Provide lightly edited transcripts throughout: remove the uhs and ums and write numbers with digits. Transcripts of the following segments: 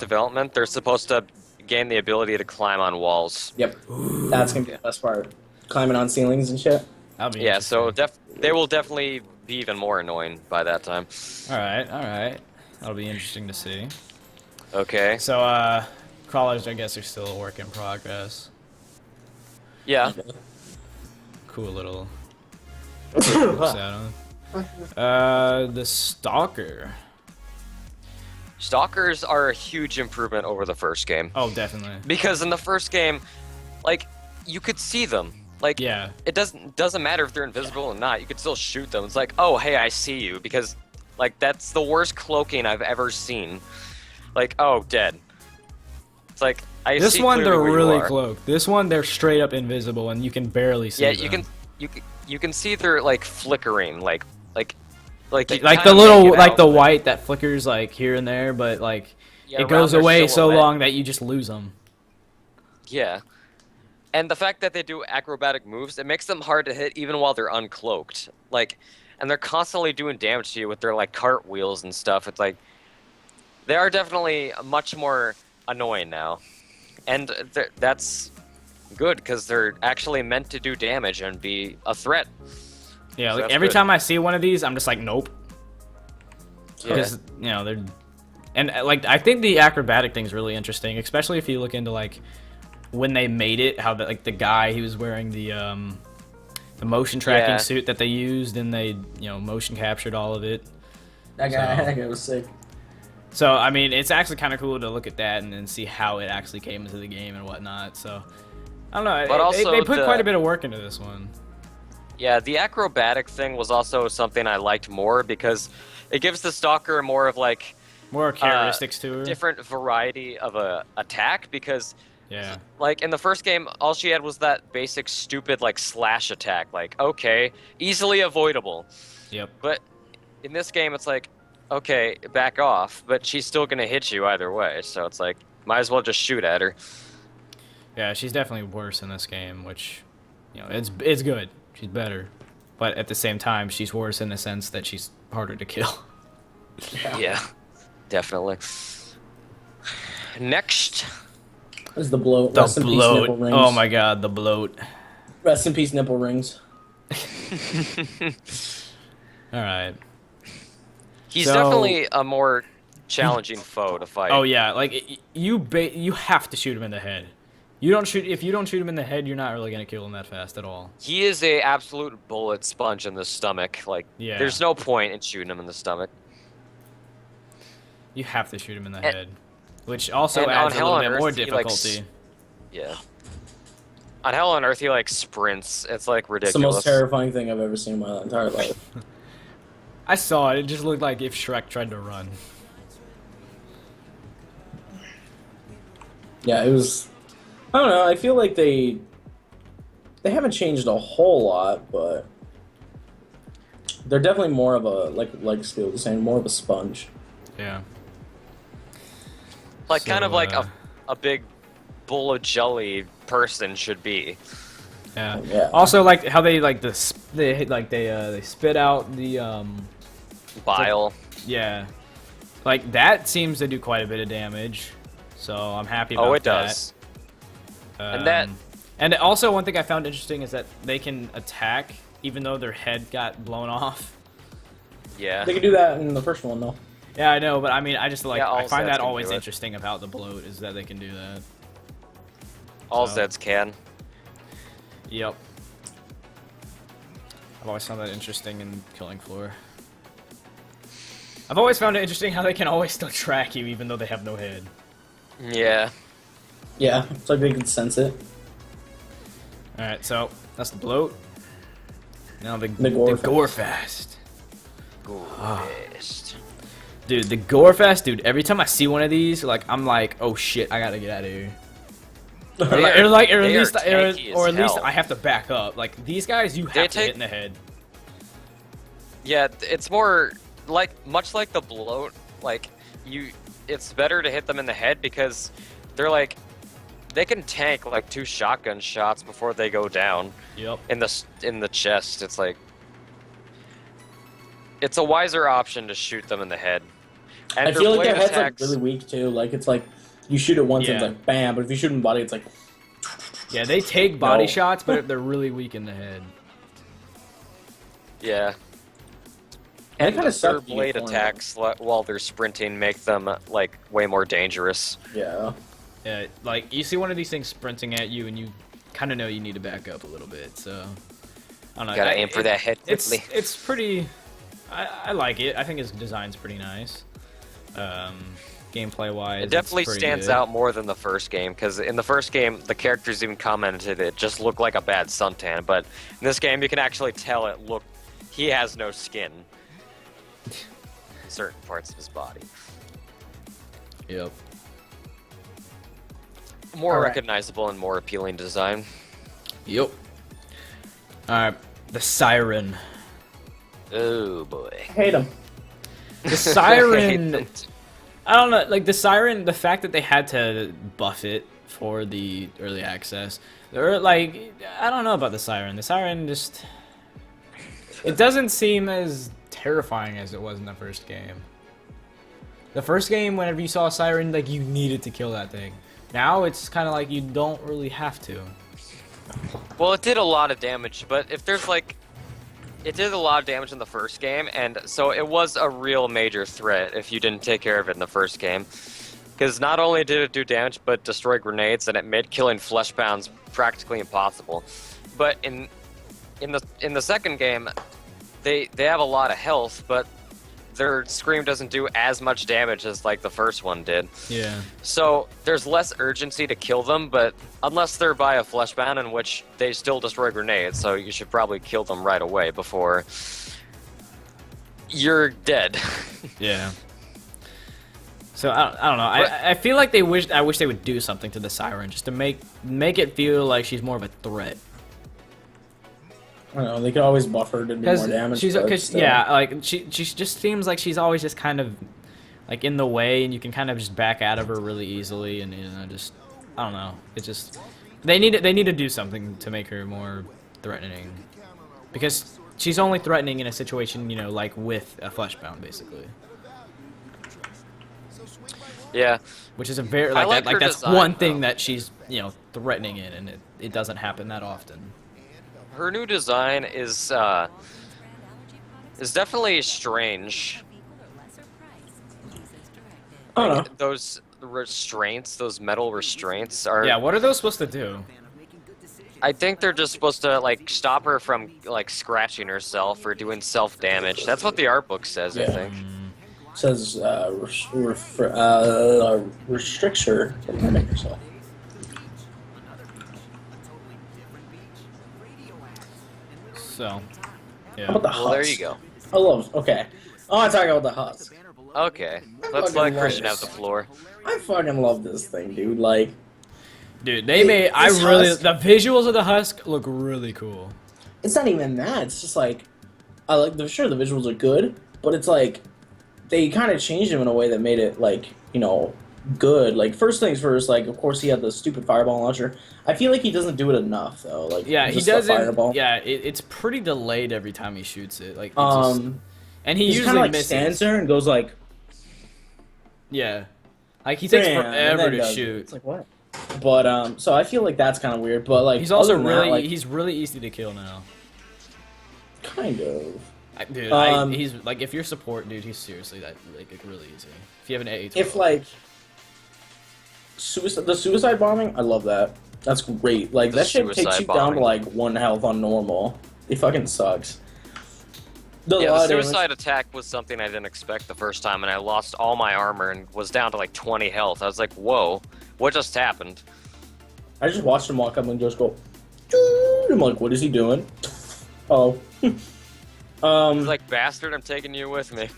development, they're supposed to gain the ability to climb on walls. Yep. That's gonna be the best part. Climbing on ceilings and shit. That'll be Yeah, so interesting. they will definitely be even more annoying by that time. All right, all right. That'll be interesting to see. Okay. So, crawlers, I guess, are still a work in progress. Yeah. Cool little. Looks at 'em. The Stalker. Stalkers are a huge improvement over the first game. Oh, definitely. Because in the first game, like, you could see them. Like, Yeah. it doesn't matter if they're invisible or not. You could still shoot them. It's like, oh, hey, I see you. Because, like, that's the worst cloaking I've ever seen. Like, oh, dead. It's like, I This see one clearly they're where you really are. cloaked. This one they're straight up invisible and you can barely see Yeah, them. you can see they're like flickering, like you Like kinda the little, make it like out, the but- white that flickers like here and there, but like Yeah, it around goes their away so silhouette. long that you just lose them. Yeah. And the fact that they do acrobatic moves, it makes them hard to hit even while they're uncloaked. Like, and they're constantly doing damage to you with their like cartwheels and stuff. It's like they are definitely much more annoying now, and that's good because they're actually meant to do damage and be a threat. Yeah, So like that's every good. time I see one of these, I'm just like, nope. Yeah. Because you know they're, and like I think the acrobatic thing's really interesting, especially if you look into like when they made it, how the, like the guy, he was wearing the motion tracking Yeah. suit that they used, and they motion captured all of it. That guy was sick. So I mean, it's actually kind of cool to look at that and then see how it actually came into the game and whatnot. So I don't know. But also they put the- quite a bit of work into this one. Yeah, the acrobatic thing was also something I liked more because it gives the stalker more of like More characteristics to her. different variety of a attack because Yeah. like in the first game all she had was that basic stupid like slash attack, like okay, easily avoidable. Yep. But in this game it's like okay, back off, but she's still gonna hit you either way, so it's like might as well just shoot at her. Yeah, she's definitely worse in this game, which it's good. She's better, but at the same time, she's worse in the sense that she's harder to kill. Yeah, definitely. Next. This is the bloat. The Rest in peace, bloat. nipple rings. Oh my god, the bloat. Rest in peace, nipple rings. All right. He's So- definitely a more challenging foe to fight. Oh yeah, like you have to shoot him in the head. If you don't shoot him in the head, you're not really gonna kill him that fast at all. He is a absolute bullet sponge in the stomach. Like, Yeah. there's no point in shooting him in the stomach. You have to shoot him in the And- head, which also and adds on a little Hell bit on more Earth, he, like, difficulty. Yeah. On Hell on Earth, he like sprints. It's like It's the ridiculous. most terrifying thing I've ever seen in my entire life. I saw it. It just looked like if Shrek tried to run. Yeah, it was. I don't know. I feel like they haven't changed a whole lot, but they're definitely more of a like Skittles was saying, more of a sponge. Yeah. Like kind So, of like a big bowl of jelly person should be. Yeah. Yeah. Also, like how they they spit out the Bile. yeah, like that seems to do quite a bit of damage. So I'm happy about Oh, it that. does. And that- and also one thing I found interesting is that they can attack even though their head got blown off. Yeah. They could do that in the first one though. Yeah, I know, but I mean, I just like Yeah, all I find Zeds that can always do it. interesting about the bloat is that they can do that. All So- Zeds can. Yep. I've always found that interesting in Killing Floor. I've always found it interesting how they can always still track you even though they have no head. Yeah. Yeah, it's like they can sense it. Alright, so that's the bloat. Now the Gorefest. Gorefest. Best. Dude, the Gorefest, dude, every time I see one of these, like I'm like, oh shit, I gotta get out of here. Or They like, are- or at they are least, tanky as or at least hell. I have to back up. Like these guys, you They have to hit take- in the head. Yeah, it's more like much like the bloat. Like it's better to hit them in the head because they're like they can tank like 2 shotgun shots before they go down Yep. in the chest. It's like it's a wiser option to shoot them in the head. And I their feel like blade their head's like attacks. really weak too. Like it's like you shoot it once and it's Yeah. like bam, but if you shoot in the body, it's like Yeah, they take body No. shots, but they're really weak in the head. Yeah. They And kinda their suck blade uniform, attacks while they're sprinting make them like way more dangerous. yeah. Yeah, like you see one of these things sprinting at you, and you kind of know you need to back up a little bit. So I don't know. Gotta aim for that head quickly. It's pretty. I like it. I think his design's pretty nice. Gameplay wise, It definitely stands out more than the first game, because in the first game, the characters even commented it just looked like a bad suntan, but in this game, you can actually tell he has no skin in certain parts of his body. Yep. More Alright. recognizable and more appealing design. Yep. Alright, the siren. Oh boy. Hate them. The siren. I don't know, like the siren, the fact that they had to buff it for the early access, or like, I don't know about the siren. The siren just, it doesn't seem as terrifying as it was in the first game. The first game, whenever you saw a siren, like you needed to kill that thing. Now it's kind of like you don't really have to. Well, it did a lot of damage, but if there's like... It did a lot of damage in the first game, and so it was a real major threat if you didn't take care of it in the first game. Because not only did it do damage, but destroy grenades, and it made killing fleshbounds practically impossible. But in the second game, they have a lot of health, but their scream doesn't do as much damage as like the first one did. Yeah. So there's less urgency to kill them, but unless they're by a fleshbound, in which they still destroy grenades, so you should probably kill them right away before you're dead. Yeah. So I don't know. I feel like I wish they would do something to the siren just to make it feel like she's more of a threat. I don't know. They could always buff her to do more damage. but still. Yeah, like she just seems like she's always just kind of like in the way, and you can kind of just back out of her really easily, and you know, just I don't know. It just they need to do something to make her more threatening, because she's only threatening in a situation, you know, like with a fleshbound basically. Yeah. Which is a very I like her that's design, one thing though. that she's, you know, threatening in, and it doesn't happen that often. Her new design is definitely strange. I don't know. Those restraints, those metal restraints are... Yeah, what are those supposed to do? I think they're just supposed to, like, stop her from, like, scratching herself or doing self-damage. That's what the art book says, I Yeah. think. It says restricts her from hurting herself. So, yeah. How about the Well, there husk? you go. I love. Okay. I want to talk about the husk. Okay, let's fucking let love Christian this. have the floor. I fucking love this thing, dude. Like, Dude, they made this husk- the visuals of the husk look really cool. it's not even that. It's just like, I like the sure the visuals are good, but it's like they kind of changed him in a way that made it like, you know, good. Like first things first, like of course he had the stupid fireball launcher. I feel like he doesn't do it enough though. Like Yeah, he just the doesn't. Fireball. Yeah, it's pretty delayed every time he shoots it. Like, it's just, and he He usually kind of like misses. stands there and goes like, Yeah, like he takes "Bam," and forever then to does it. shoot. It's like what? But so I feel like that's kind of weird. But like He's also other than really that, like, he's really easy to kill now. kind of. Dude, he's like if you're support, dude, he's seriously that like really easy. If you have an A12. If like the suicide bombing, I love that. That's great. Like The that shit takes suicide you down to bombing. like 1 health on normal. It fucking sucks. Does a Yeah, lot the of damage. suicide attack was something I didn't expect the first time, and I lost all my armor and was down to like 20 health. I was like, whoa, what just happened? I just watched him walk up and just go. "Dude." I'm like, what is he doing? Oh. I was like, bastard, I'm taking you with me.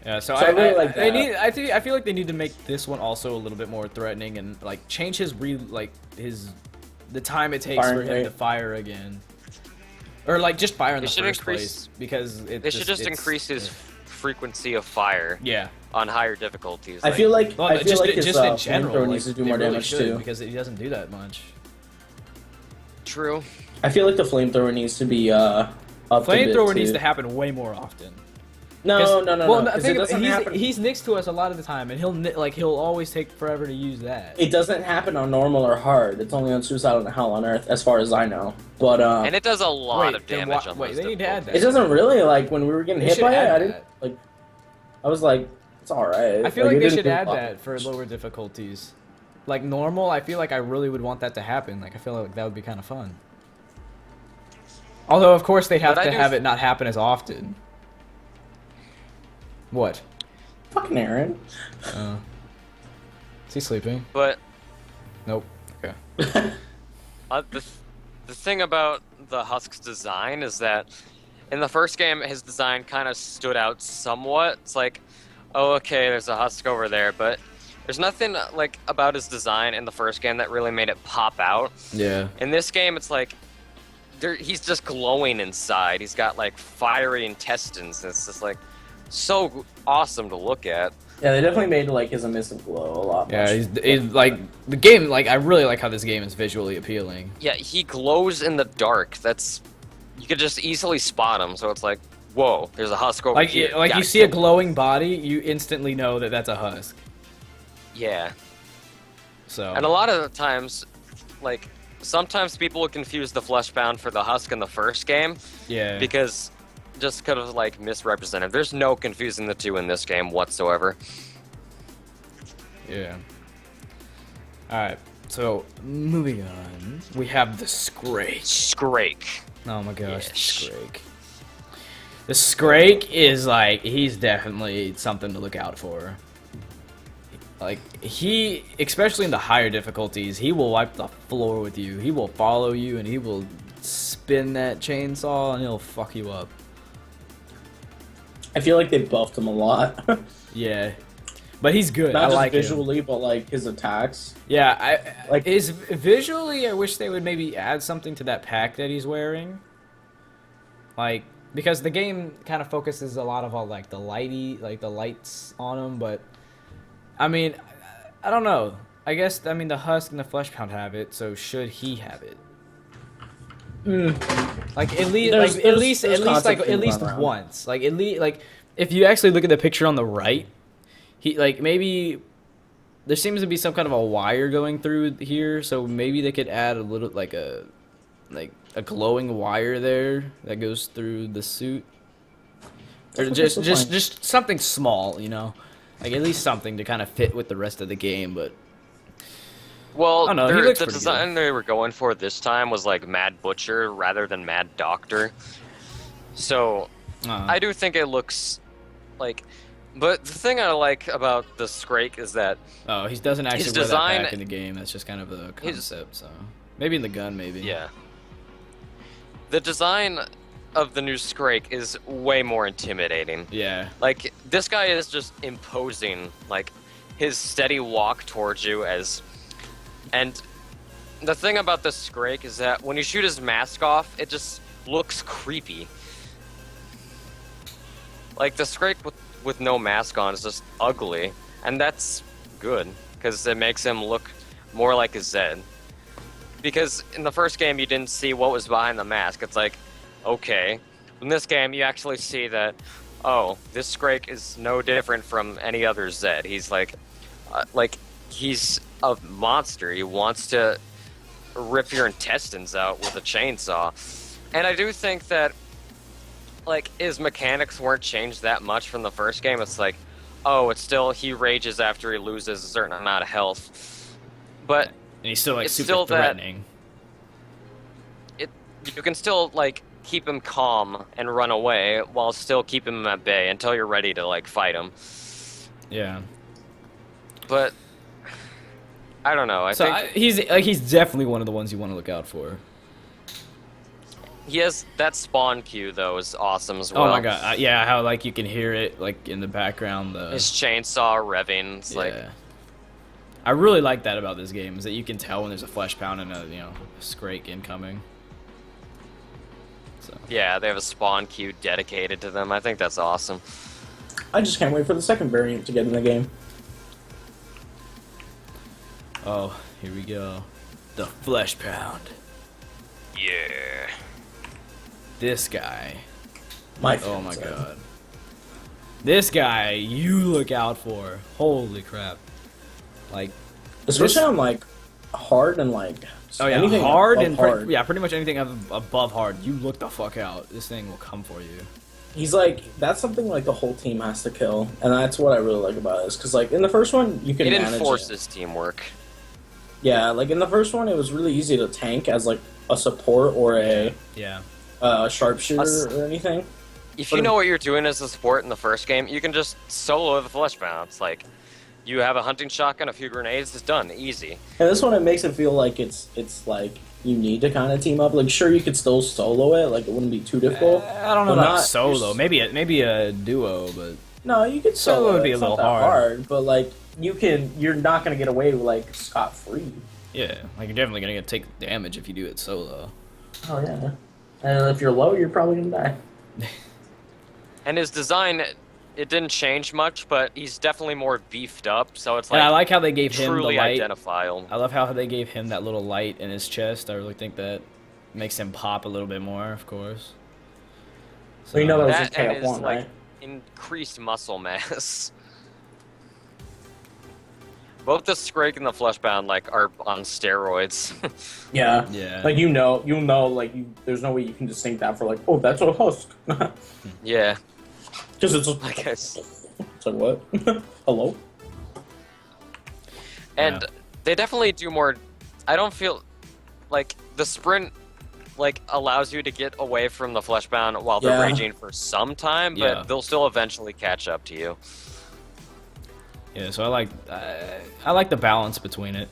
Yeah, so So I really like they that. I feel like they need to make this one also a little bit more threatening and like change his the time it takes Firing for him rate. to fire again, or like just fire in They the should first increase- place because They should just increase his frequency of fire Yeah, on higher difficulties. I feel like well, I feel like his just in general, flamethrower like, needs to do they more really damage should, too. because he doesn't do that much. True. I feel like the flamethrower needs to be up a bit, Flamethrower needs too. to happen way more often. No, no, no, Well, no. 'Cause think it about doesn't happen. he's next to us a lot of the time, and he'll always take forever to use that. It doesn't happen on normal or hard. It's only on Suicidal and Hell on Earth, as far as I know. But And it does a lot of then damage on wait, those they need to add that. it doesn't really like when we were getting They hit should by it. add I didn't that. like. I was like, it's all right. I feel like it they didn't should do a add lot. that for lower difficulties. Like normal, I feel like I really would want that to happen. Like I feel like that would be kind of fun. Although of course they have But I to do have it not happen as often. What? Fucking Aaron. Is he sleeping? But Nope. Okay. the thing about the Husk's design is that in the first game, his design kind of stood out somewhat. It's like, oh, okay, there's a Husk over there, but there's nothing like about his design in the first game that really made it pop out. Yeah. In this game, it's like he's just glowing inside. He's got like fiery intestines. And it's just like so awesome to look at. Yeah, they definitely made like his emissive glow a lot. Yeah, much. he's like the game. Like I really like how this game is visually appealing. Yeah, he glows in the dark. That's you could just easily spot him. So it's like, whoa, there's a Husk over Like here. like you Gotta see a kill him. glowing body, you instantly know that that's a Husk. Yeah. So. And a lot of the times, like, sometimes people would confuse the Fleshbound for the Husk in the first game Yeah. because just kind of like misrepresented. There's no confusing the two in this game whatsoever. Yeah. Alright, so moving on. We have the Scrake. Scrake. Oh my gosh, Yes. the Scrake. The Scrake is like, he's definitely something to look out for. Like, he, especially in the higher difficulties, he will wipe the floor with you. He will follow you and he will spin that chainsaw and he'll fuck you up. I feel like they buffed him a lot. Yeah. But he's good. Not I just like him. visually, but like his attacks. Yeah, I Like- is visually. I wish they would maybe add something to that pack that he's wearing. Like because the game kind of focuses a lot of all like the lights on him, but I mean, I don't know. I guess I mean the Husk and the Fleshpound have it, so should he have it? Like at least, There's- like there's- at least, there's at least, like concepts at least going around. once. Like at least, like if you actually look at the picture on the right, he like maybe there seems to be some kind of a wire going through here, so maybe they could add a little like a glowing wire there that goes through the suit, or That's what this just something small, you know, like at least something to kind of fit with the rest of the game. But Well, I don't know, he looks the pretty design they were going for this time was like Mad Butcher rather than Mad Doctor. So I do think it looks like. But the thing I like about the Scrake is that oh, he doesn't actually his wear design- that pack in the game. That's just kind of a concept. So maybe in the gun, maybe. yeah, the design of the new Scrake is way more intimidating. Yeah. Like this guy is just imposing, like his steady walk towards you and the thing about the Scrake is that when you shoot his mask off, it just looks creepy. Like the Scrake with no mask on is just ugly, and that's good because it makes him look more like a Zed. Because in the first game you didn't see what was behind the mask. It's like, okay. In this game you actually see that, oh, this Scrake is no different from any other Zed. He's like he's a monster. He wants to rip your intestines out with a chainsaw. And I do think that like his mechanics weren't changed that much from the first game. It's like, oh, it's still he rages after he loses a certain amount of health. But And he's still like It's super still that- threatening. you can still like keep him calm and run away while still keeping him at bay until you're ready to like fight him. Yeah. But I don't know. I So think he's definitely one of the ones you want to look out for. he has that spawn queue though is awesome as well. Oh my god, yeah, how like you can hear it like in the background. His chainsaw revving. It's like Yeah. I really like that about this game is that you can tell when there's a Fleshpound and a a Scrake incoming. So yeah, they have a spawn queue dedicated to them. I think that's awesome. I just can't wait for the second variant to get in the game. oh, here we go, the Fleshpound. Yeah. This guy. My Oh my favorite. god. This guy, you look out for. Holy crap! Like, especially on like hard and like oh yeah, anything hard above and hard. yeah, pretty much anything above hard. You look the fuck out. This thing will come for you. He's like, that's something like the whole team has to kill, and that's what I really like about this. Because like in the first one, you can It manage enforces teamwork. Yeah, like in the first one, it was really easy to tank as like a support or a Yeah. Sharpshooter or anything. If you know what you're doing as a support in the first game, you can just solo the flesh bounce. Like, you have a hunting shotgun, a few grenades, it's done, easy. And this one, it makes it feel like it's like you need to kind of team up. Like, sure, you could still solo it, like it wouldn't be too difficult. I don't know but about not- solo. Maybe a duo, but No, you could Solo solo. would be It's a little not that hard. but like you can, you're not gonna get away with like scot free. yeah, like you're definitely gonna take damage if you do it solo. Oh yeah, and if you're low, you're probably gonna die. And his design, it didn't change much, but he's definitely more beefed up, so it's And like I like how they gave him the truly light. identifiable. I love how they gave him that little light in his chest. I really think that makes him pop a little bit more, of course. So you know that was That just and KF1, his, like, right? increased muscle mass. Both the Scrake and the Fleshbound, like, are on steroids. Yeah. Yeah. Like you'll know, like there's no way you can distinct that for like, oh, that's a husk. Yeah. Because it's I guess. It's like what? Hello. And Yeah. they definitely do more. I don't feel like the sprint like allows you to get away from the Fleshbound while they're Yeah. raging for some time, but Yeah. they'll still eventually catch up to you. Yeah, so I like the balance between it.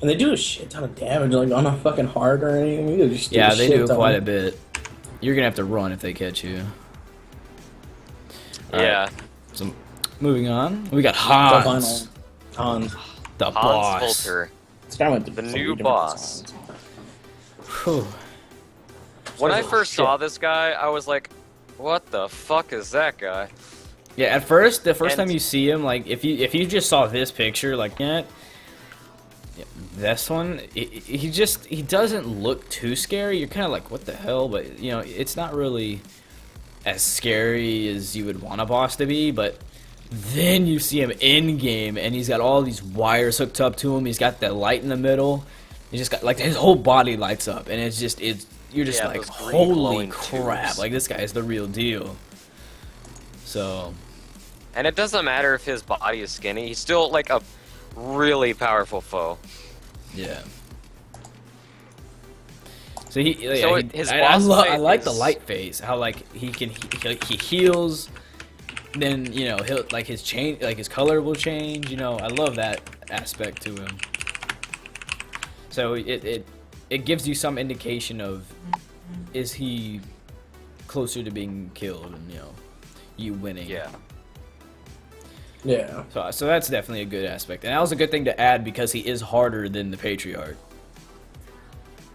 And they do a shit ton of damage, like on a fucking hard or anything. You just Yeah, a they shit do ton. quite a bit. You're gonna have to run if they catch you. All Yeah. right, so moving on, we got The Hans, final Hans. the Hans boss. Volter. This guy went through The so new many different boss. designs. Whew. When I Oh, first shit. saw this guy, I was like, what the fuck is that guy? Yeah, at first, the first And- time you see him, like if you just saw this picture, like yeah, this one, he doesn't look too scary. You're kind of like, what the hell? But you know, it's not really as scary as you would want a boss to be. But then you see him in game, and he's got all these wires hooked up to him. He's got that light in the middle. He's just got like his whole body lights up, and it's you're just Yeah, like, those green holy glowing crap! tubes. Like this guy is the real deal. So. And it doesn't matter if his body is skinny, he's still like a really powerful foe. Yeah. So he, yeah, So he- his I boss I fight like the is- light phase. How like he heals, then you know he'll like his change, like his color will change. You know, I love that aspect to him. So it gives you some indication of is he closer to being killed and you winning. Yeah. Yeah. So that's definitely a good aspect, and that was a good thing to add because he is harder than the Patriarch.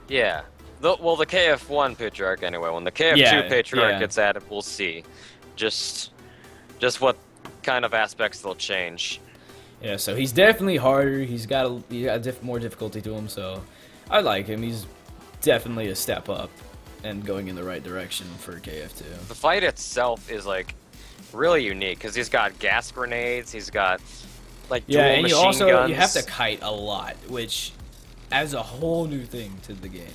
Yeah. Well, the KF1 Patriarch anyway. When the KF2 Yeah, Patriarch yeah. gets added, we'll see. Just what kind of aspects they'll change. Yeah, so he's definitely harder. He's got more difficulty to him, so I like him. He's definitely a step up and going in the right direction for KF2. The fight itself is like really unique because he's got gas grenades. He's got like dual Yeah, and you machine also guns. you have to kite a lot, which adds a whole new thing to the game.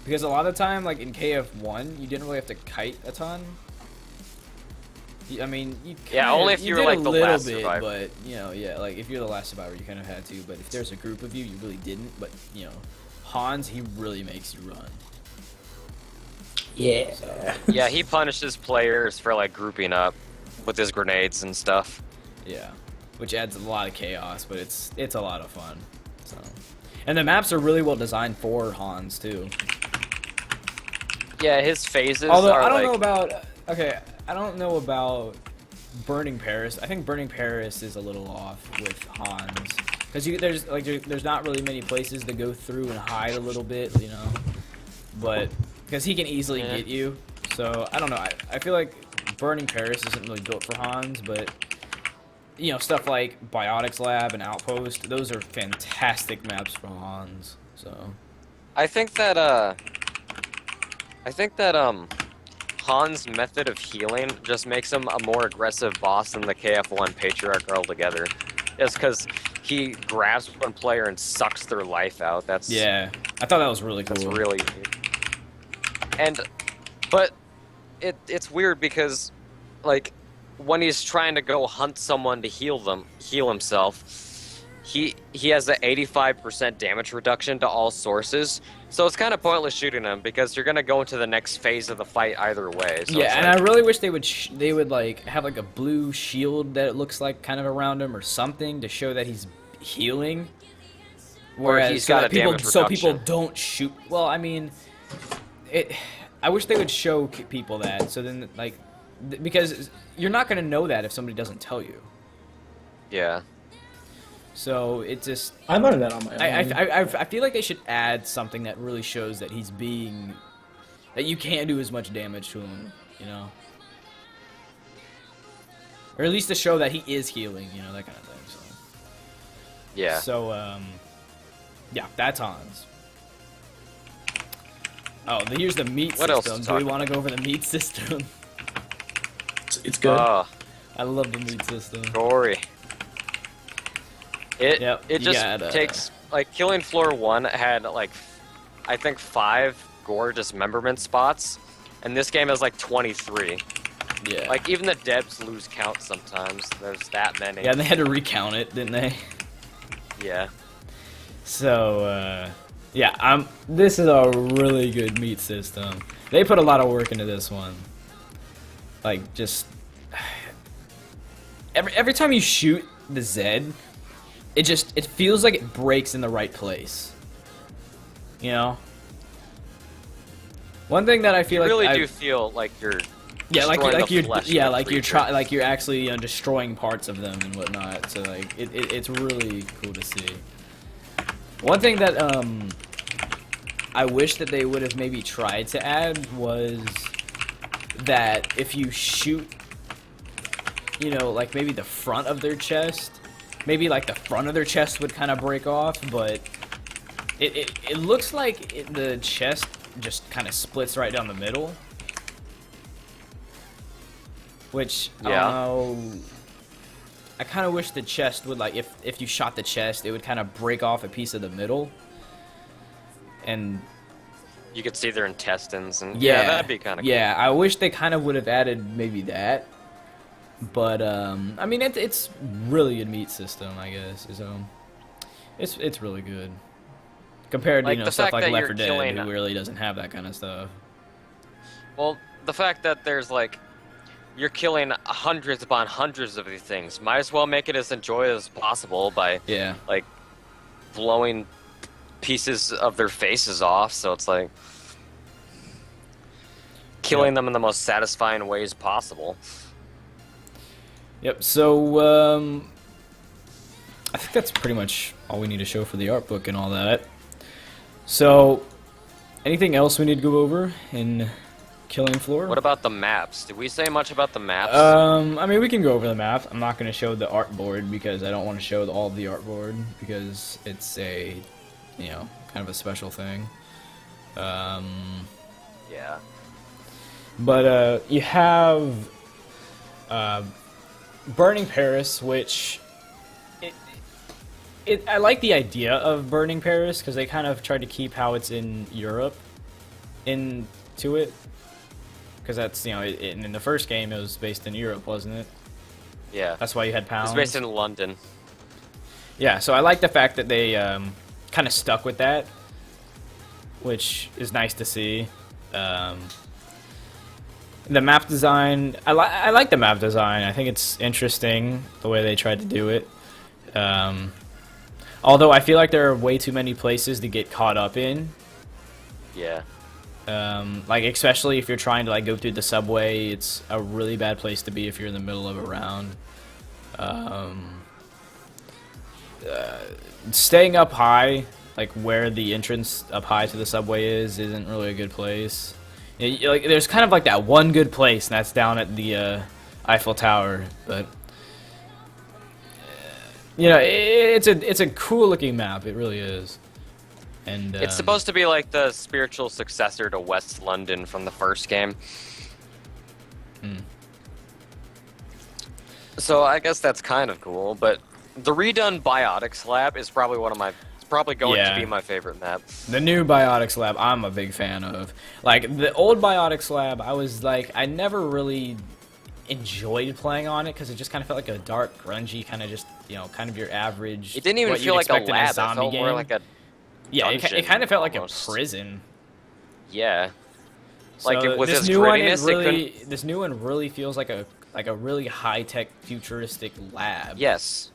Because a lot of time, like in KF1, you didn't really have to kite a ton. I mean, you Yeah, only if you were, did like, a the little last bit, survivor. but yeah, like if you're the last survivor, you kind of had to. But if there's a group of you, you really didn't. But Hans, he really makes you run. Yeah. Yeah, he punishes players for like grouping up with his grenades and stuff. Yeah, which adds a lot of chaos, but it's a lot of fun. So, and the maps are really well designed for Hans too. Yeah, his phases Although are I don't like know about I don't know about Burning Paris. I think Burning Paris is a little off with Hans because there's not really many places to go through and hide a little bit, but because he can easily Yeah. get you. So I don't know. I feel like Burning Paris isn't really built for Hans, but stuff like Biotics Lab and Outpost, those are fantastic maps for Hans. So I think that Han's method of healing just makes him a more aggressive boss than the KF1 Patriarch altogether. It's because he grabs one player and sucks their life out. That's Yeah, I thought that was really cool. That's really neat. But it's weird because, like, when he's trying to go hunt someone to heal himself, he has an 85% damage reduction to all sources. So it's kind of pointless shooting him because you're gonna go into the next phase of the fight either way. So yeah, and I really wish they would like have like a blue shield that it looks like kind of around him or something to show that he's healing. Whereas he's got a damage so people reduction. don't shoot. Well, I mean, I wish they would show people that. So then, like, because you're not gonna know that if somebody doesn't tell you. Yeah. So it just. I learned that on my own. I feel like they should add something that really shows that he's being, that you can't do as much damage to him, you know, or at least to show that he is healing, you know, that kind of thing. So. Yeah. So yeah, that's Hans. Oh, here's the meat What else system. to Do we talk want to go over the meat system? It's good. I love the meat system. Gory. It you just got, takes, like, Killing Floor 1 had, like, I think 5 gore dismemberment spots, and this game has, like, 23. Yeah. Like, even the devs lose count sometimes. There's that many. Yeah, and they had to recount it, didn't they? Yeah. So, yeah, this is a really good meat system. They put a lot of work into this one. Like, just every time you shoot the Zed, it feels like it breaks in the right place. You know? One thing that I feel You like really do feel like you're yeah, like destroying you're the flesh of yeah, the like you're creature. like you're actually destroying parts of them and whatnot. So like it's really cool to see. One thing that I wish that they would have maybe tried to add was that if you shoot, you know, like maybe the front of their chest, maybe like the front of their chest would kind of break off, but it looks like the chest just kind of splits right down the middle. Which, I Yeah. don't know, I kind of wish the chest would, like, if you shot the chest, it would kind of break off a piece of the middle. And You could see their intestines, and yeah, that'd be kind of cool. yeah, I wish they kind of would have added maybe that. But, I mean, it's really good meat system, I guess. So, it's really good. Compared to, Like, you know, the stuff fact like that Left you're 4 Dead, killing- who really doesn't have that kind of stuff. Well, the fact that there's, like, you're killing hundreds upon hundreds of these things, might as well make it as enjoyable as possible by, Yeah. like, blowing pieces of their faces off, so it's like killing them in the most satisfying ways possible. Yep, so, I think that's pretty much all we need to show for the art book and all that. So, anything else we need to go over in Killing Floor? What about the maps? Did we say much about the maps? I mean, we can go over the map. I'm not going to show the art board because I don't want to show all of the art board because it's a, you know, kind of a special thing. Yeah. But you have Burning Paris, which I like the idea of Burning Paris because they kind of tried to keep how it's in Europe into it. Because that's, you know, in the first game it was based in Europe, wasn't it? Yeah. That's why you had pounds. It's based in London. Yeah, so I like the fact that they kind of stuck with that, which is nice to see. The map design, I like the map design. I think it's interesting the way they tried to do it. Although I feel like there are way too many places to get caught up in. Yeah. Like, especially if you're trying to, like, go through the subway, it's a really bad place to be if you're in the middle of a round. Staying up high, like, where the entrance up high to the subway isn't really a good place. Like, there's kind of, like, that one good place, and that's down at the Eiffel Tower, but... you know, it's a cool-looking map, it really is. And, It's supposed to be like the spiritual successor to West London from the first game. So I guess that's kind of cool, but the redone Biotics Lab is probably it's probably going to be my favorite map. The new Biotics Lab, I'm a big fan of. Like, the old Biotics Lab, I never really enjoyed playing on it because it just kind of felt like a dark, grungy, kind of just, kind of your average. It didn't even feel like a lab. It felt more like a dungeon, it kind of felt almost. like a prison. Yeah. So like with this its new one, grittiness, this new one really feels like a really high-tech, futuristic lab. Yes.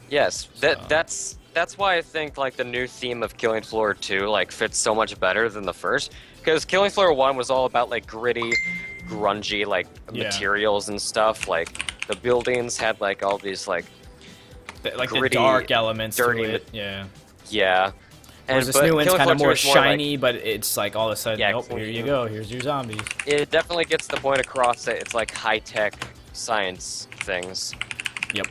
So. That's why I think like the new theme of Killing Floor 2 like fits so much better than the first, because Killing Floor 1 was all about like gritty, grungy like materials and stuff. Like the buildings had like all these like gritty, the dark elements dirty, to it. Yeah. Yeah. Whereas this new one's kind of more shiny, but it's like all of a sudden, nope, here you go, here's your zombies. It definitely gets the point across that it's like high-tech science things. Yep.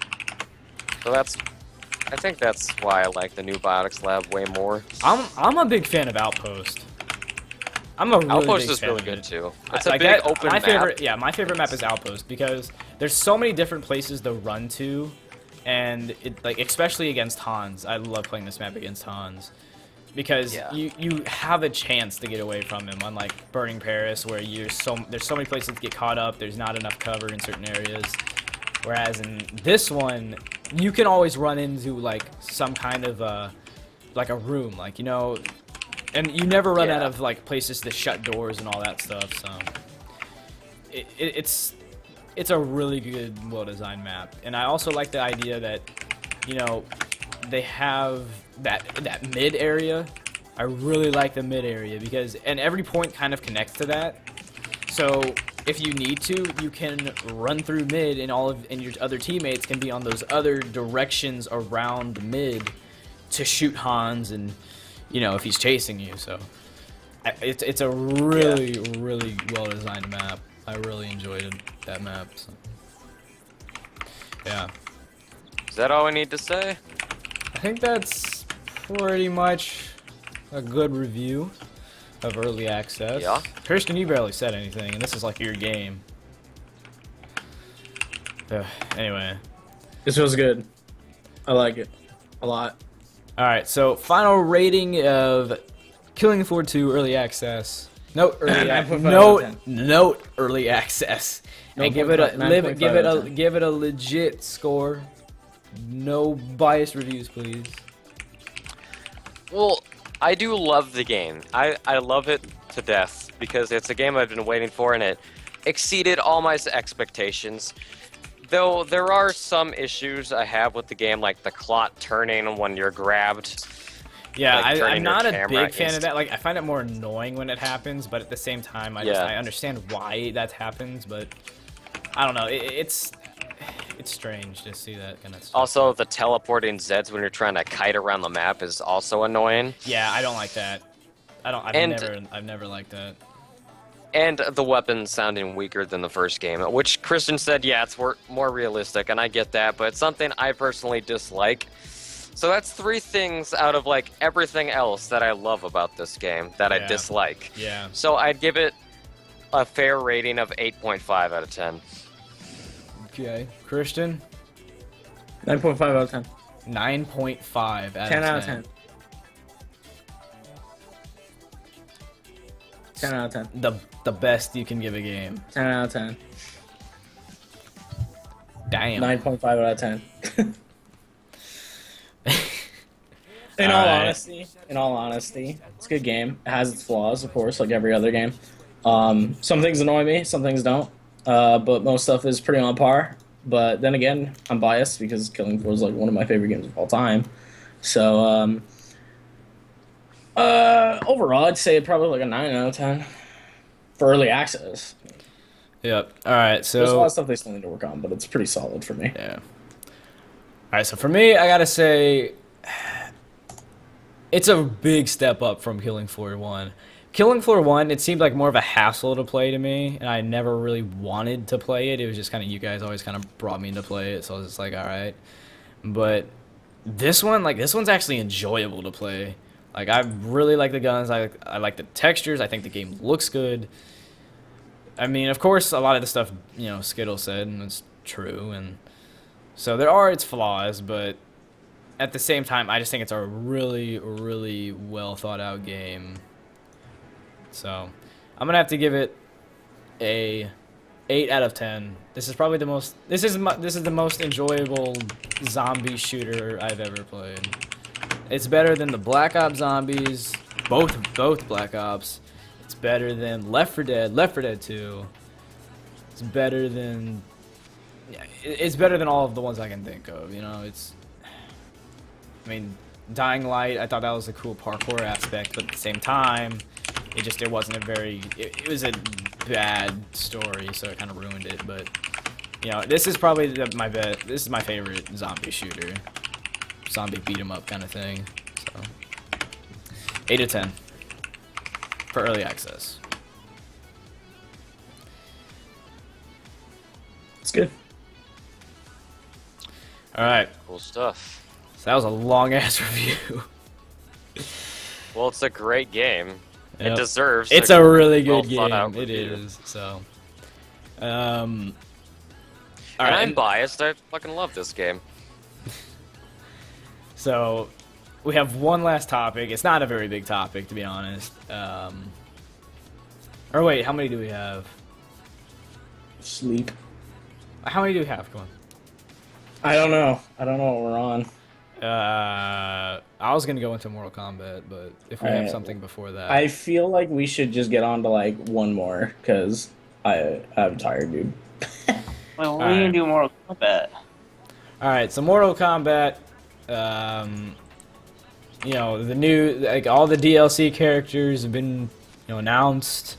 So I think that's why I like the new Biotics Lab way more. I'm a big fan of Outpost. I'm a really Outpost big is fan really of good it. too. It's a big open map. My favorite map is Outpost because there's so many different places to run to, and especially against Hans. I love playing this map against Hans. Because you have a chance to get away from him, unlike Burning Paris, where there's so many places to get caught up. There's not enough cover in certain areas. Whereas in this one, you can always run into like some kind of like a room, and you never run out of like places to shut doors and all that stuff. So it's a really good, well-designed map, and I also like the idea that they have that mid area. I really like the mid area and every point kind of connects to that. So if you need to, you can run through mid, and your other teammates can be on those other directions around mid to shoot Hans, and if he's chasing you. So it's a really really well designed map. I really enjoyed that map. So. Yeah. Is that all we need to say? I think that's pretty much a good review of early access. Yeah. Christian, you barely said anything, and this is like your game. Anyway. This was good. I like it a lot. Alright, so final rating of Killing Floor 2 early access. Note early access. And give it a legit score. No biased reviews, please. Well, I do love the game. I love it to death because it's a game I've been waiting for, and it exceeded all my expectations. Though there are some issues I have with the game, like the clock turning when you're grabbed. Yeah, like I'm not a big fan of that. Like, I find it more annoying when it happens, but at the same time, I understand why that happens, but I don't know. It's strange to see that kind of stuff. Also, the teleporting Zeds when you're trying to kite around the map is also annoying. Yeah, I don't like that. I've never liked that. And the weapons sounding weaker than the first game, which Christian said, yeah, it's more realistic, and I get that, but it's something I personally dislike. So that's 3 things out of like everything else that I love about this game that I dislike. Yeah. So I'd give it a fair rating of 8.5 out of 10. Okay. Christian? 9.5 out of 10. 9.5 out of 10. 10 out of 10. 10 out of 10. The best you can give a game. 10 out of 10. Damn. 9.5 out of 10. In all honesty, it's a good game. It has its flaws, of course, like every other game. Some things annoy me, some things don't. But most stuff is pretty on par. But then again, I'm biased because Killing Floor is like one of my favorite games of all time. So overall, I'd say probably like a 9 out of 10 for early access. Yep. All right. So there's a lot of stuff they still need to work on, but it's pretty solid for me. Yeah. All right. So for me, I gotta say, it's a big step up from Killing Floor 1. Killing Floor 1, it seemed like more of a hassle to play to me, and I never really wanted to play it. It was just kind of, you guys always kind of brought me to play it, so I was just like, all right. But this one's actually enjoyable to play. Like, I really like the guns. I like the textures. I think the game looks good. I mean, of course, a lot of the stuff, Skittles said, and it's true, and So there are its flaws, but at the same time, I just think it's a really, really well thought out game. So I'm gonna have to give it a 8 out of 10. This is probably the most. This is the most enjoyable zombie shooter I've ever played. It's better than the Black Ops zombies, both Black Ops. It's better than Left 4 Dead 2. It's better than. Yeah, it's better than all of the ones I can think of. You know, it's. I mean, Dying Light. I thought that was a cool parkour aspect, but at the same time, it wasn't a very. It was a bad story, so it kind of ruined it. But you know, this is probably this is my favorite zombie shooter, zombie beat 'em up kind of thing. So 8 to 10 for early access. It's good. All right, Cool stuff. so that was a long ass review. Well, it's a great game. It Yep. deserves. It's a really good well-thought-out game. It review. is. So, all And right. I'm biased. I fucking love this game. So, we have one last topic. It's not a very big topic, to be honest. Or wait, how many do we have? Sleep. How many do we have? Come on. I don't know. I don't know what we're on. I was gonna go into Mortal Kombat, but if we have Alright. something before that, I feel like we should just get on to like one more because I'm tired, dude. Well, we're Alright. gonna do Mortal Kombat. all right. So Mortal Kombat, you know, the new all the DLC characters have been announced.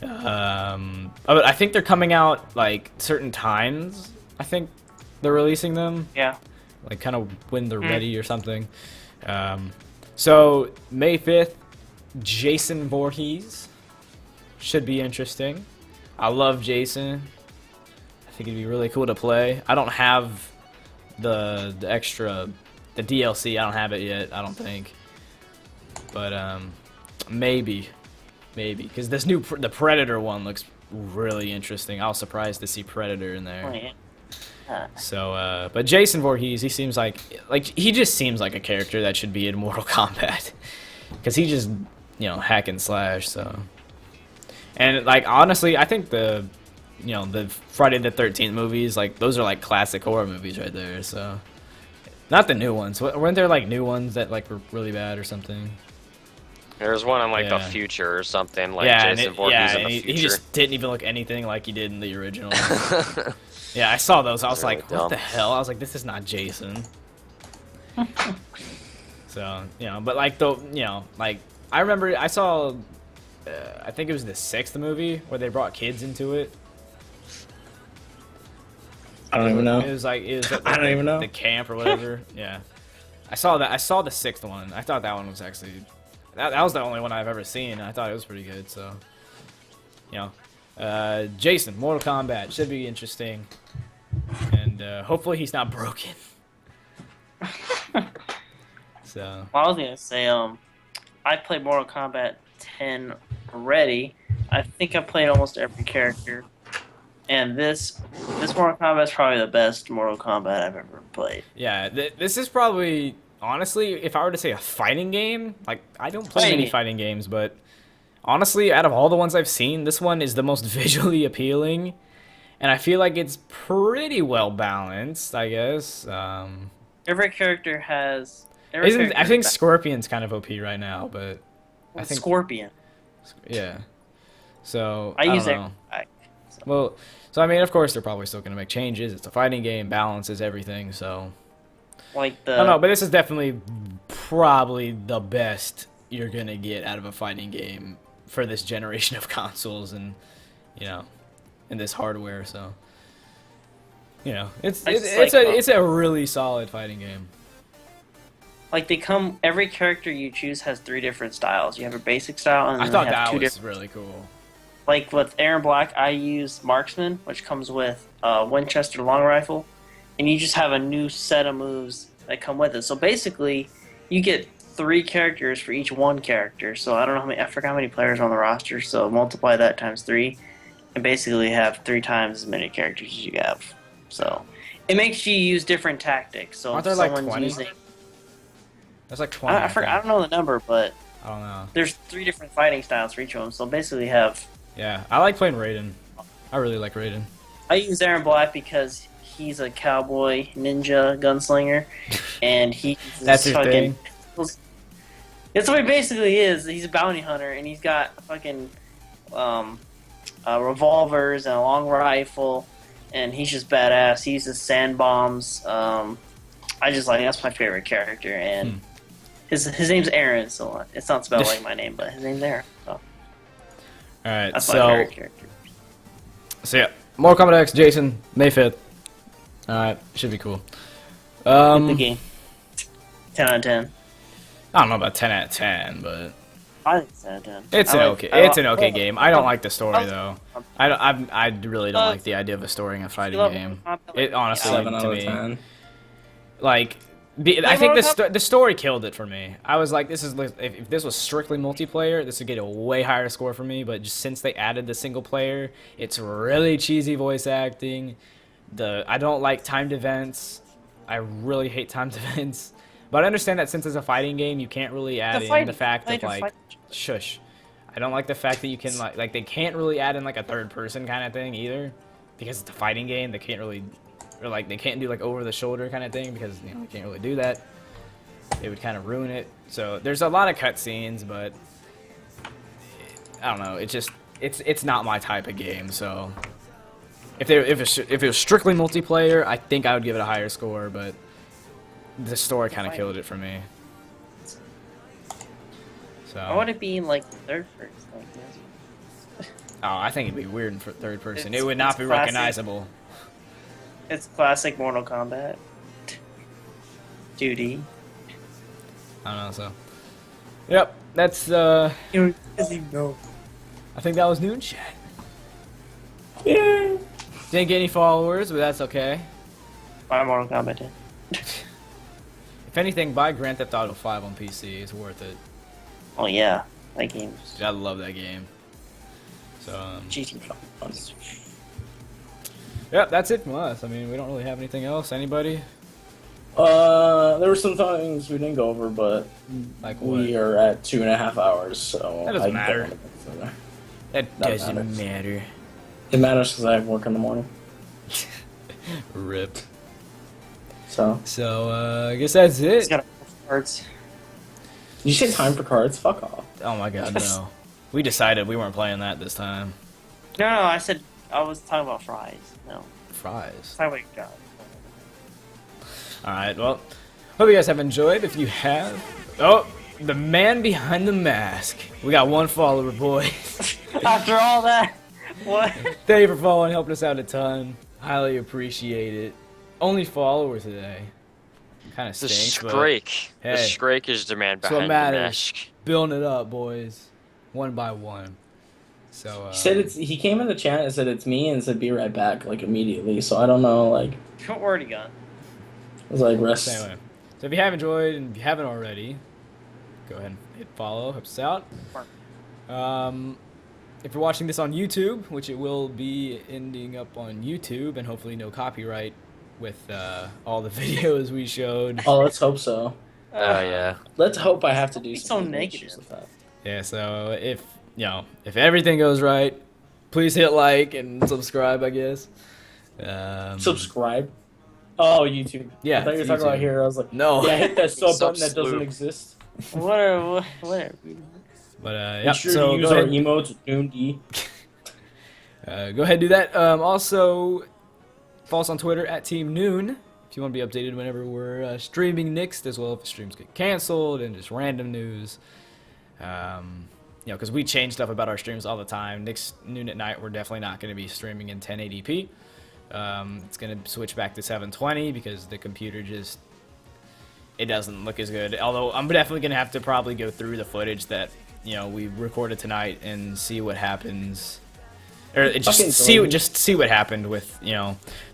I think they're coming out like certain times. I think they're releasing them. Yeah. Like kind of when they're ready or something. So May 5th, Jason Voorhees should be interesting. I love Jason. I think it'd be really cool to play. I don't have the DLC. I don't have it yet. I don't think. But maybe because this the Predator one looks really interesting. I was surprised to see Predator in there. Oh, yeah. So, but Jason Voorhees, he seems like he just seems like a character that should be in Mortal Kombat, because he just hack and slash. So, and like honestly, I think the Friday the 13th movies, like those are like classic horror movies right there. So, not the new ones. Weren't there like new ones that like were really bad or something? There's one on like the Yeah. future or something, like yeah, Jason Voorhees in and the he future. just didn't even look anything like he did in the original. Yeah, I saw those. I was Really like, dumb. what the hell? I was like, this is not Jason. So, but like like I remember I saw, I think it was the 6th movie where they brought kids into it. I don't even know. It was like I don't even know. the camp or whatever. Yeah, I saw that. I saw the 6th one. I thought that one was actually that was the only one I've ever seen. I thought it was pretty good. So, Jason, Mortal Kombat should be interesting, and hopefully he's not broken. So Well, I was gonna say, I played Mortal Kombat 10 already. I think I played almost every character, and this Mortal Kombat is probably the best Mortal Kombat I've ever played. yeah, this is probably honestly, if I were to say a fighting game, like I don't play many fighting games, but honestly, out of all the ones I've seen, this one is the most visually appealing, and I feel like it's pretty well balanced, I guess. Every character has. I think Scorpion's kind of OP right now, but I think Scorpion. yeah. So I use don't know. it. Well, so I mean, of course, they're probably still gonna make changes. It's a fighting game, balances everything. So Like I don't know, but this is definitely probably the best you're gonna get out of a fighting game for this generation of consoles and and this hardware. So it's a really solid fighting game. Like every character you choose has 3 different styles. You have a basic style, and I then thought they have that 2 was different. really cool. Like with Aaron Black, I use Marksman, which comes with Winchester long rifle, and you just have a new set of moves that come with it. So basically, you get 3 characters for each one character. So I don't know I forgot how many players are on the roster. So multiply that times 3, and basically have 3 times as many characters as you have. So, It makes you use different tactics. So Aren't if there like someone's 20? using, There's like 20. I don't know the number, but I don't know. there's 3 different fighting styles for each of them. So basically, have Yeah, I like playing Raiden. I really like Raiden. I use Aaron Black because he's a cowboy ninja gunslinger, and he's That's your thing? That's what he basically is. He's a bounty hunter, and he's got fucking revolvers and a long rifle, and he's just badass. He uses sand bombs. I just like that's my favorite character, and his name's Aaron, so it's not spelled like my name, but his name's Aaron. So. All right, That's my favorite character. So yeah, Mortal Kombat X, Jason, May 5th. All right, should be cool. The game. 10 out of 10. I don't know about 10 out of 10, but I think it's 10 out of 10. it's an okay. It's an okay game. I don't like the story though. I really don't Uh, like the idea of a story in a fighting love game. Mortal Kombat. It honestly, 7 to out of me, 10. like, I think the story killed it for me. I was like, if this was strictly multiplayer, this would get a way higher score for me. But just since they added the single player, it's really cheesy voice acting. I don't like timed events. I really hate timed events. But I understand that since it's a fighting game, you can't really add in the fact of like, shush. I don't like the fact that you can like they can't really add in like a third person kind of thing either, because it's a fighting game. They can't really. Or like they can't do like over the shoulder kind of thing because you know they can't really do that. It would kind of ruin it. So there's a lot of cutscenes, but I don't know. It's not my type of game. So if it was strictly multiplayer, I think I would give it a higher score. But the story kind of killed it for me. So I want it being like third person. Like this. Oh, I think it'd be weird in third person. It's- It would not it's be classic. recognizable. It's classic Mortal Kombat. 2D. I don't know. So yep, that's No. I think that was NewN chat. Yeah. Didn't get any followers, but that's okay. Buy Mortal Kombat 10. If anything, buy Grand Theft Auto 5 on PC. It's worth it. Oh yeah, that game's I love that game. So, GT. yep, that's it from us. I mean, we don't really have anything else. Anybody? There were some things we didn't go over, but Like what? we are at 2.5 hours, so That doesn't I matter. don't wanna go further. That That doesn't matters. matter. It matters because I have work in the morning. Rip. So, So, I guess that's It's it. got cards. you say time for cards? Fuck off. Oh my god, no. We decided we weren't playing that this time. No, I said I was talking about fries. No, Fries. talking about your job. Alright, well, hope you guys have enjoyed. If you have... Oh, the man behind the mask. We got one follower, boys. After all that, what? Thank you for following, helping us out a ton. Highly appreciate it. Only follower today. Kind of The stinks, but Shrake. The hey, Shrake is the man that's what behind the matters. mask. Building it up, boys. One by one. So, He said he came in the chat and said it's me and said be right back like immediately. So I don't know, like What word he got? I was like rest. so anyway. So if you have enjoyed and if you haven't already, go ahead and hit follow, help us out. If you're watching this on YouTube, which it will be ending up on YouTube, and hopefully no copyright with all the videos we showed. Oh, let's hope so. Oh yeah. Let's hope I have to do Don't be so something negative. with that. Yeah, so if everything goes right, please hit like and subscribe, I guess. Subscribe. Oh, YouTube. Yeah, I thought you were it's talking about YouTube. here. I was like, No. yeah, hit that sub Sub button that doesn't sloop. exist. Whatever. But Be yep, sure so to use go our ahead, emotes with NewN. go ahead and do that. Also, follow us on Twitter at TeamNewN if you want to be updated whenever we're streaming next, as well if streams get canceled and just random news. Because we change stuff about our streams all the time. Next noon at night, we're definitely not going to be streaming in 1080p. It's going to switch back to 720 because the computer just, it doesn't look as good. Although I'm definitely going to have to probably go through the footage that, we recorded tonight and see what happens. Or just see what happened with,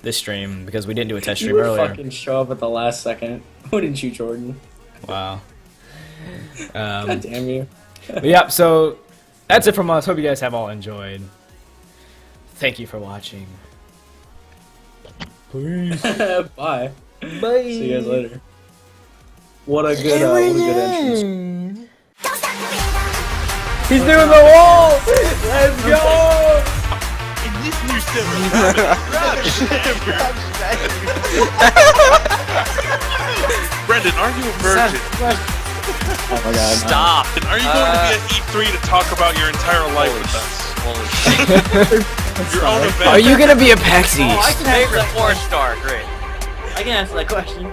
this stream, because we didn't do a test You stream would earlier. fucking show up at the last second, wouldn't you, Jordan? Wow. God damn you. But yep, so that's it from us. Hope you guys have all enjoyed. Thank you for watching. Bye. Bye. See you guys later. What a good entrance. He's doing the wall! Let's go! In this new series, Brendan, are you a virgin? Oh my god. Stop. And are you going to be at E3 to talk about your entire life with us? Holy shit. Your own event? Are you gonna be a PAX Oh, I East? can answer Favorite that question. 4-star, great. I can answer that question.